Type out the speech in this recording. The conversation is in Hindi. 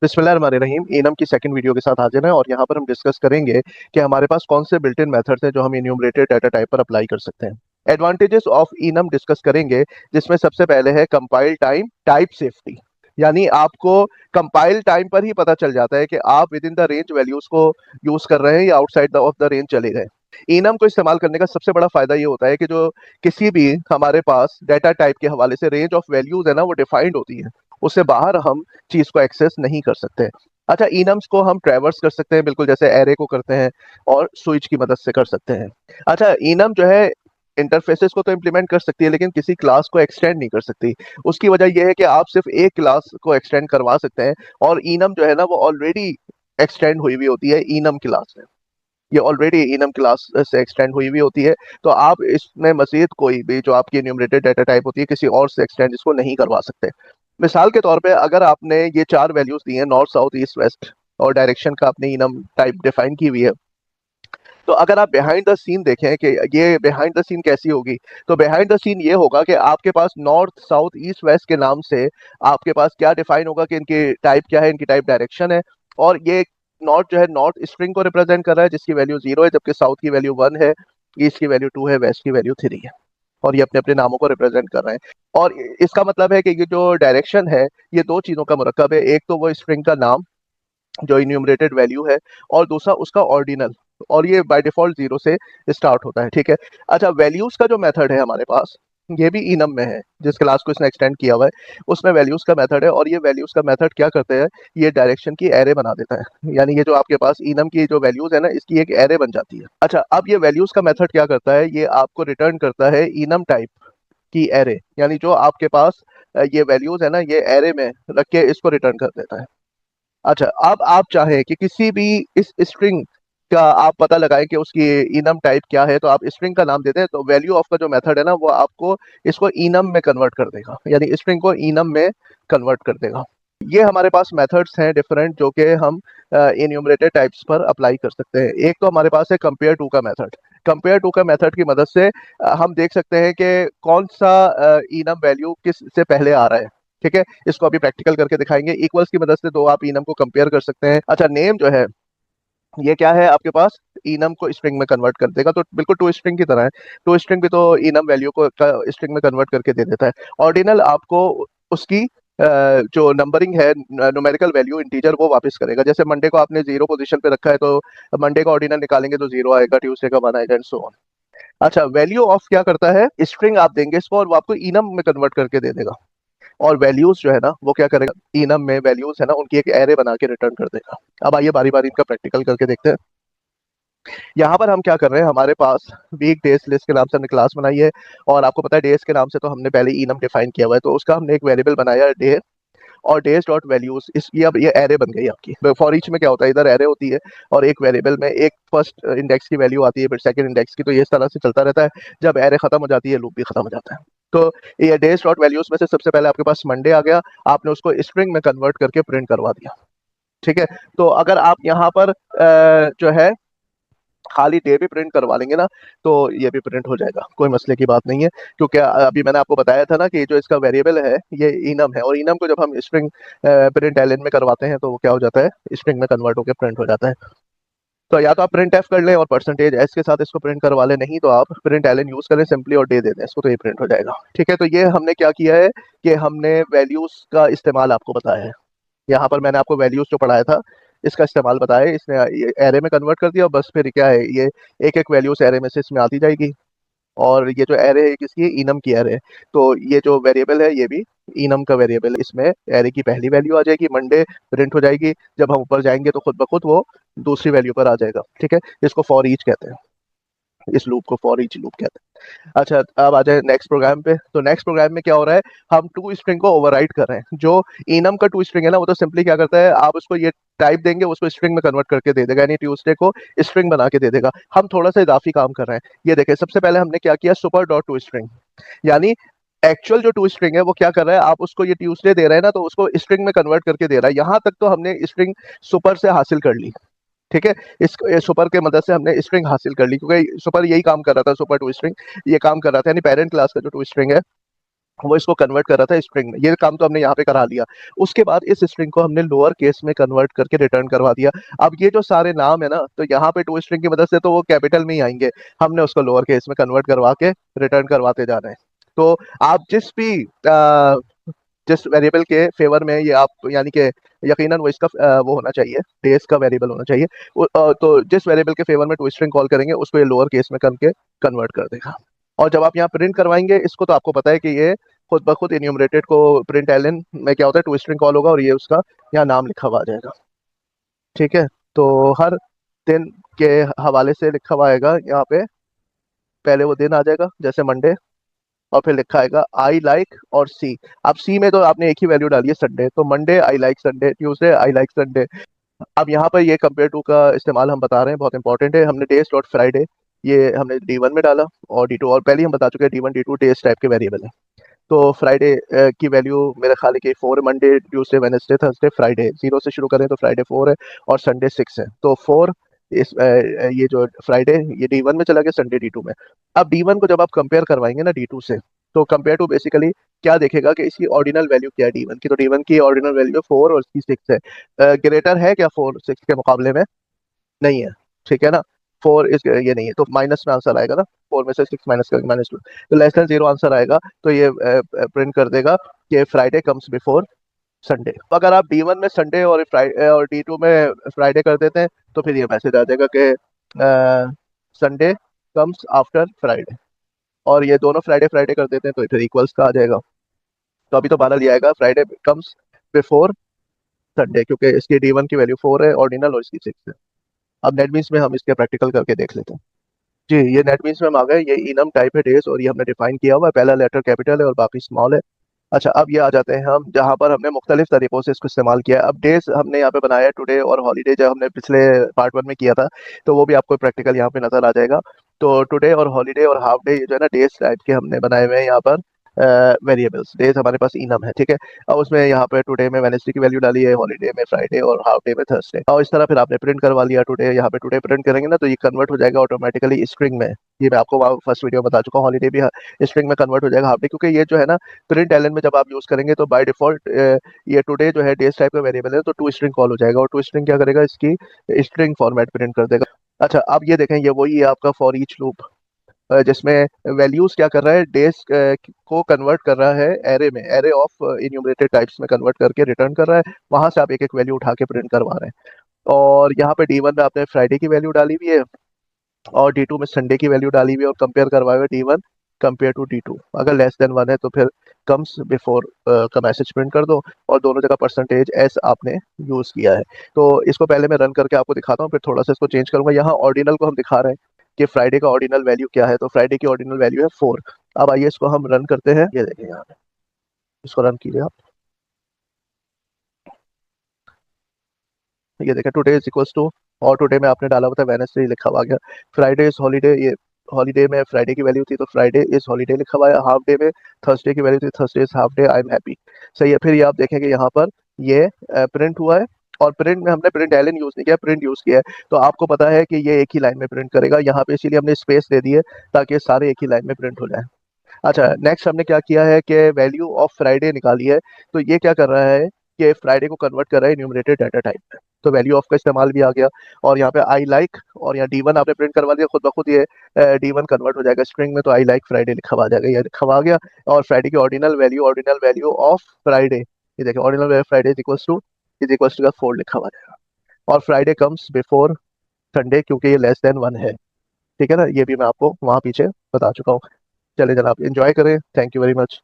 बिस्मिल्लाहिर्रहमानिर्रहीम। इनम की सेकंड वीडियो के साथ हाजिर हैं और यहाँ पर हम डिस्कस करेंगे कि हमारे पास कौन से बिल्ट इन मेथड्स हैं जो हम इन्यूमरेटेड डाटा टाइप पर अप्लाई कर सकते हैं। एडवांटेजेस ऑफ इनम डिस्कस करेंगे, जिसमें सबसे पहले है कंपाइल टाइम टाइप सेफ्टी। यानी आपको कंपाइल टाइम पर ही पता चल जाता है कि आप with in the range values को यूज कर रहे हैं या आउटसाइड ऑफ द रेंज चले गए। इनम को इस्तेमाल करने का सबसे बड़ा फायदा ये होता है कि जो किसी भी हमारे पास डाटा टाइप के हवाले से रेंज ऑफ वैल्यूज है ना, वो डिफाइंड होती है। उससे बाहर हम चीज को एक्सेस नहीं कर सकते। अच्छा, इनम्स को हम ट्रैवर्स कर सकते हैं, बिल्कुल जैसे एरे को करते हैं, और स्विच की मदद से कर सकते हैं। अच्छा, इनम जो है इंटरफेसेस को तो इम्प्लीमेंट कर सकती है, लेकिन किसी क्लास को एक्सटेंड नहीं कर सकती। उसकी वजह यह है कि आप सिर्फ एक क्लास को एक्सटेंड करवा सकते हैं, और इनम जो है ना, वो ऑलरेडी एक्सटेंड हुई हुई होती है इनम क्लास में। ये ऑलरेडी इनम क्लास से एक्सटेंड हुई हुई होती है, तो आप इसमें मजीद कोई भी जो आपकी न्यूमरेटेड डाटा टाइप होती है किसी और से एक्सटेंड इसको नहीं करवा सकते। मिसाल के तौर पे अगर आपने ये चार वैल्यूज दी हैं, नॉर्थ साउथ ईस्ट वेस्ट और डायरेक्शन का आपने इनम टाइप डिफाइन की हुई है, तो अगर आप बिहाइंड द सीन देखें कि ये बिहाइंड द सीन कैसी होगी, तो बिहाइंड द सीन ये होगा कि आपके पास नॉर्थ साउथ ईस्ट वेस्ट के नाम से आपके पास क्या डिफाइन होगा कि इनकी टाइप क्या है, इनकी टाइप डायरेक्शन है। और ये नॉर्थ जो है नॉर्थ स्ट्रिंग को रिप्रेजेंट कर रहा है जिसकी वैल्यू 0 है, जबकि साउथ की वैल्यू 1 है, ईस्ट की वैल्यू 2 है, वेस्ट की वैल्यू 3 है। और ये अपने अपने नामों को रिप्रेजेंट कर रहे हैं। और इसका मतलब है कि ये जो डायरेक्शन है, ये दो चीजों का मुरक्कब है। एक तो वो स्ट्रिंग का नाम जो इन्यूमरेटेड वैल्यू है, और दूसरा उसका ऑर्डिनल, और ये बाय डिफॉल्ट 0 से स्टार्ट होता है। ठीक है। अच्छा, वैल्यूज का जो मेथड है हमारे पास, ये भी इनम में है, जिस क्लास को इसने एक्सटेंड किया हुआ है उसमें वैल्यूज का मेथड है। और ये वैल्यूज का मेथड क्या करते हैं, ये डायरेक्शन की एरे बना देता है। यानी ये जो आपके पास इनम की जो वैल्यूज है ना, इसकी एक एरे बन जाती है। अच्छा, अब ये वैल्यूज का मेथड क्या करता है, ये आपको रिटर्न करता है इनम टाइप की एरे। यानी जो आपके पास ये वैल्यूज है ना, ये एरे में रख के इसको रिटर्न कर देता है। अच्छा, अब आप चाहें कि किसी भी इस स्ट्रिंग का आप पता लगाएं कि उसकी इनम टाइप क्या है, तो आप स्ट्रिंग का नाम देते हैं, तो वैल्यू ऑफ का जो मेथड है ना, वो आपको इसको इनम में कन्वर्ट कर देगा, यानी स्ट्रिंग को इनम में कन्वर्ट कर देगा। ये हमारे पास मेथड्स हैं डिफरेंट, जो कि हम इन्यूमरेटेड टाइप्स पर अप्लाई कर सकते हैं। एक तो हमारे पास है कंपेयर टू का मेथड। कंपेयर टू का मेथड की मदद से हम देख सकते हैं कि कौन सा इनम वैल्यू किस से पहले आ रहा है। ठीक है, इसको अभी प्रैक्टिकल करके दिखाएंगे। इक्वल्स की मदद से दो आप इनम को कंपेयर कर सकते हैं। अच्छा, नेम जो है ये क्या है आपके पास, इनम को स्ट्रिंग में कन्वर्ट कर देगा, तो बिल्कुल टू स्ट्रिंग की तरह है। टू स्ट्रिंग भी तो इनम वैल्यू को स्ट्रिंग में कन्वर्ट करके दे देता है। ऑर्डिनल आपको उसकी जो नंबरिंग है, न्यूमेरिकल वैल्यू इंटीजर, वो वापस करेगा। जैसे मंडे को आपने 0 पोजीशन पे रखा है, तो मंडे का ऑर्डिनल निकालेंगे तो 0 आएगा, ट्यूसडे का 1 आएगा, एंड सो ऑन। अच्छा, वैल्यू ऑफ क्या करता है, स्ट्रिंग आप देंगे इसको और वो आपको इनम में कन्वर्ट करके दे देगा। और वैल्यूज जो है ना, वो क्या करेगा, इनम में वैल्यूज है ना, उनकी एक एरे बना के रिटर्न कर देगा। अब आइए बारी बारी इनका प्रैक्टिकल करके देखते हैं। यहाँ पर हम क्या कर रहे हैं, हमारे पास वीक डेज लिस्ट के नाम से हमने क्लास बनाई है, और आपको पता है डेज के नाम से तो हमने पहले इनम डिफाइन किया हुआ है, तो उसका हमने एक वेरिएबल बनाया डे, और डेज डॉट वैल्यूज इस ये अब ये एरे बन गई आपकी। फॉर ईच में क्या होता है, इधर एरे होती है, और एक वेरिएबल में एक फर्स्ट इंडेक्स की वैल्यू आती है, फिर सेकंड इंडेक्स की, तो ये इस तरह से चलता रहता है। जब एरे खत्म हो जाती है, लूप भी खत्म हो जाता है। तो ये डेज डॉट वैल्यूज में से सबसे पहले आपके पास मंडे आ गया, आपने उसको स्ट्रिंग में कन्वर्ट करके प्रिंट करवा दिया। ठीक है। तो अगर आप यहाँ पर जो है खाली डे भी प्रिंट करवा लेंगे ना, तो ये भी प्रिंट हो जाएगा, कोई मसले की बात नहीं है। क्योंकि अभी मैंने आपको बताया था ना कि जो इसका वेरिएबल है ये इनम है, और इनम को जब हम स्ट्रिंग प्रिंट एलन में करवाते हैं, तो वो क्या हो जाता है, स्ट्रिंग में कन्वर्ट होकर प्रिंट हो जाता है। तो या तो आप प्रिंट एफ कर लें और परसेंटेज एस के साथ इसको प्रिंट करवा लें, नहीं तो आप प्रिंट एलन यूज करें सिंपली और डे दे दें इसको, तो ये प्रिंट हो जाएगा। ठीक है। तो ये हमने क्या किया है कि हमने वैल्यूज का इस्तेमाल आपको बताया है। यहाँ पर मैंने आपको वैल्यूज जो पढ़ाया था इसका इस्तेमाल बताया है, इसने ये एरे में कन्वर्ट कर दिया, और बस फिर क्या है, ये एक एक वैल्यूज एरे में से इसमें आती जाएगी। और ये जो एरे है किसकी है, इनम की एरे है। तो ये जो वेरिएबल है ये भी इनम का वेरिएबल है, इसमें एरे की पहली वैल्यू आ जाएगी, मंडे प्रिंट हो जाएगी। जब हम ऊपर जाएंगे तो खुद ब खुद वो दूसरी वैल्यू पर आ जाएगा। ठीक है, इसको फॉर ईच कहते हैं, इस लूप को फॉर ईच लूप कहते हैं। अच्छा, अब आ जाए नेक्स्ट प्रोग्राम पे। तो नेक्स्ट प्रोग्राम में क्या हो रहा है, हम टू स्ट्रिंग को ओवरराइड कर रहे हैं। जो इनम का टू स्ट्रिंग है ना, वो तो सिंपली क्या करता है, आप उसको ये टाइप देंगे, उसको स्ट्रिंग में कन्वर्ट करके दे देगा, यानी ट्यूसडे को स्ट्रिंग बना के दे देगा। हम थोड़ा सा इजाफी काम कर रहे हैं। ये देखें, सबसे पहले हमने क्या किया, सुपर डॉट टू स्ट्रिंग, यानी एक्चुअल जो टू स्ट्रिंग है वो क्या कर रहा है, आप उसको ये ट्यूसडे दे रहे हैं ना, तो उसको स्ट्रिंग में कन्वर्ट करके दे रहा है। यहां तक तो हमने स्ट्रिंग सुपर से हासिल कर ली। ठीक है, इस सुपर के मदद से हमने स्ट्रिंग हासिल कर ली, क्योंकि सुपर यही काम कर रहा था, सुपर टू स्ट्रिंग ये काम कर रहा था, यानी पेरेंट क्लास का जो टू स्ट्रिंग है वो इसको कन्वर्ट कर रहा था स्ट्रिंग में। ये काम तो हमने यहाँ पे करा लिया। उसके बाद इस स्ट्रिंग को हमने लोअर केस में कन्वर्ट करके रिटर्न करवा दिया। अब ये जो सारे नाम है ना, तो यहाँ पे टू स्ट्रिंग की मदद से तो वो कैपिटल में ही आएंगे, हमने उसको लोअर केस में कन्वर्ट करवा के रिटर्न करवाते जा रहे हैं। तो आप जिस वेरिएबल के फेवर में ये आप, यानी कि यकीनन वो इसका वो होना चाहिए, डेज का वेरिएबल होना चाहिए। तो जिस वेरिएबल के फेवर में टू स्ट्रिंग कॉल करेंगे उसको ये लोअर केस में करके कन्वर्ट कर देगा। और जब आप यहाँ प्रिंट करवाएंगे इसको, तो आपको पता है कि ये खुद ब खुद इन्यूमरेटेड को प्रिंट एलन में क्या होता है, टू स्ट्रिंग कॉल होगा और ये उसका यहाँ नाम लिखा हुआ आ जाएगा। ठीक है, तो हर दिन के हवाले से लिखा हुआ आएगा यहाँ पे। पहले वो दिन आ जाएगा जैसे मंडे, और फिर लिखा आएगा आई लाइक और सी। अब सी में तो आपने एक ही वैल्यू डाली है संडे, तो Monday I like Sunday, Tuesday I like Sunday. अब यहाँ पर ये कंपेयर टू का इस्तेमाल हम बता रहे हैं, बहुत इंपॉर्टेंट है। हमने डेज डॉट फ्राइडे ये हमने D1 में डाला, और D2, और पहले ही हम बता चुके हैं D1 D2 डेज टाइप के वेरिएबल है। तो फ्राइडे की वैल्यू मेरा ख्याल है कि 4 है, Monday Tuesday Wednesday Thursday Friday, 0 से शुरू करें तो फ्राइडे 4 है और संडे 6 है। तो 4 ये जो फ्राइडे ये D1 में चला गया, संडे D2 में। अब D1 को जब आप कंपेयर करवाएंगे ना D2 से, तो कंपेयर टू बेसिकली क्या देखेगा कि इसकी ऑर्डिनल वैल्यू क्या है D1 की। तो D1 की ऑर्डिनल वैल्यू 4 और इसकी 6 है। ग्रेटर है क्या 4 6 के मुकाबले में? नहीं है। ठीक है ना, 4 इस ये नहीं है, तो माइनस में आंसर आएगा ना, 4 में से 6 माइनस करके -2, तो लेस देन 0 आंसर आएगा। तो ये प्रिंट कर देगा कि फ्राइडे कम्स बिफोर संडे। तो अगर आप D1 में संडे और फ्राइडे और D2 में फ्राइडे कर देते हैं, तो फिर ये मैसेज आ जाएगा कि संडे कम्स आफ्टर फ्राइडे। और ये दोनों फ्राइडे फ्राइडे कर देते हैं तो फिर इक्वल्स का आ जाएगा। तो अभी तो 12 लिया आएगा, फ्राइडे कम्स बिफोर संडे, क्योंकि इसकी D1 की वैल्यू 4 है ऑर्डिनल और इसकी 6 है। अब नेटबीन्स में हम इसके प्रैक्टिकल करके देख लेते हैं। जी, ये नेटबीन्स में हम आ गए। ये इनम टाइप है डेज, और ये हमने डिफाइन किया हुआ है, पहला लेटर कैपिटल है और बाकी स्मॉल है। अच्छा, अब ये आ जाते हैं हम जहाँ पर हमने मुख्तलिफ तरीकों से इसको इस्तेमाल किया है। अब डेज हमने यहाँ पे बनाया है टुडे और हॉलीडे, जब हमने पिछले पार्ट 1 में किया था, तो वो भी आपको प्रैक्टिकल यहाँ पे नजर आ जाएगा। तो टुडे और हॉलीडे और हाफ डे, ये जो है ना डेज टाइप के हमने बनाए हुए हैं यहाँ पर वेरिएबल्स। डेज हमारे पास इनम है, ठीक है। अब उसमें यहाँ पे टुडे में वेडनेसडे की वैल्यू डाली है, हॉलीडे में फ्राइडे और हाफ डे में थर्सडे, और इस तरह फिर आपने प्रिंट करवा लिया टुडे। यहाँ पे टुडे प्रिंट करेंगे ना, तो ये कन्वर्ट हो जाएगा ऑटोमेटिकली स्ट्रिंग में। ये मैं आपको फर्स्ट वीडियो में बता चुका हूँ, हॉलीडे भी स्ट्रिंग में कन्वर्ट हो जाएगा हाफ डे, क्योंकि ये जो है ना प्रिंट एलन में जब आप यूज करेंगे तो बाय डिफॉल्ट ये टुडे जो है डेज टाइप का वेरिएबल है, तो टू स्ट्रिंग कॉल हो जाएगा, और टू स्ट्रिंग क्या करेगा, इसकी स्ट्रिंग फॉर्मेट प्रिंट कर देगा। अच्छा, अब ये देखें, ये वही है आपका फॉर ईच लूप, जिसमें वैल्यूज क्या कर रहा है, डेज को कन्वर्ट कर रहा है एरे में, एरे ऑफ इन्यूमरेटेड टाइप्स में कन्वर्ट करके रिटर्न कर रहा है। वहां से आप एक एक वैल्यू उठा के प्रिंट करवा रहे हैं। और यहाँ पे D1 में आपने फ्राइडे की वैल्यू डाली हुई है, और D2 में संडे की वैल्यू डाली हुई है, और कंपेयर करवाए हुए D1 कंपेयर टू D2। अगर लेस देन 1 है तो फिर कम्स बिफोर का मैसेज प्रिंट कर दो, और दोनों जगह परसेंटेज एस आपने यूज किया है। तो इसको पहले मैं रन करके आपको दिखाता हूँ, फिर थोड़ा सा इसको चेंज करूंगा। यहाँ ऑर्डिनल को हम दिखा रहे हैं कि फ्राइडे का ऑर्डिनल वैल्यू क्या है, तो फ्राइडे की ऑर्डिनल वैल्यू है 4। अब आइए इसको हम रन करते हैं, ये देखिए यहाँ पे, इसको रन कीजिए आप। ये देखिए टुडे इज इक्वल्स टू, और टुडे में आपने डाला हुआ था वेडनेसडे लिखा हुआ आ गया। फ्राइडे इज हॉलीडे, ये हॉलीडे में फ्राइडे की वैल्यू थी, तो फ्राइडे इज हॉलीडे लिखा हुआ है। हाफ डे में थर्सडे की वैल्यू थी, Thursday is half day, I am happy. सही है। फिर ये आप देखेंगे यहाँ पर ये प्रिंट हुआ है, और प्रिंट में हमने प्रिंट एलन यूज नहीं किया, प्रिंट यूज किया है। तो आपको पता है कि ये एक ही लाइन में प्रिंट करेगा यहाँ पे, इसीलिए हमने स्पेस दे दी है ताकि ये सारे एक ही लाइन में प्रिंट हो जाए। अच्छा, नेक्स्ट हमने क्या किया है कि वैल्यू ऑफ फ्राइडे निकाली है। तो ये क्या कर रहा है कि फ्राइडे को कन्वर्ट कर रहा है न्यूमरेटेड डाटा टाइप में, तो वैल्यू ऑफ का इस्तेमाल भी आ गया। और यहाँ पे आई लाइक, और यहाँ D1 आपने प्रिंट करवा दिया, खुद ब खुद ये D1 कन्वर्ट हो जाएगा स्ट्रिंग में, तो आई लाइक फ्राइडे लिखा हुआ आ जाएगा, ये लिखा हुआ आ गया। और फ्राइडे की ऑर्डिनल वैल्यू ऑफ फ्राइडे, ये देखिए ordinal value Friday is equals to का 4 लिखा हुआ आ जाएगा। और फ्राइडे कम्स बिफोर संडे, क्योंकि ये लेस देन 1 है। ठीक है ना, ये भी मैं आपको वहाँ पीछे बता चुका हूँ। चले जनाब, एंजॉय करें, थैंक यू वेरी मच।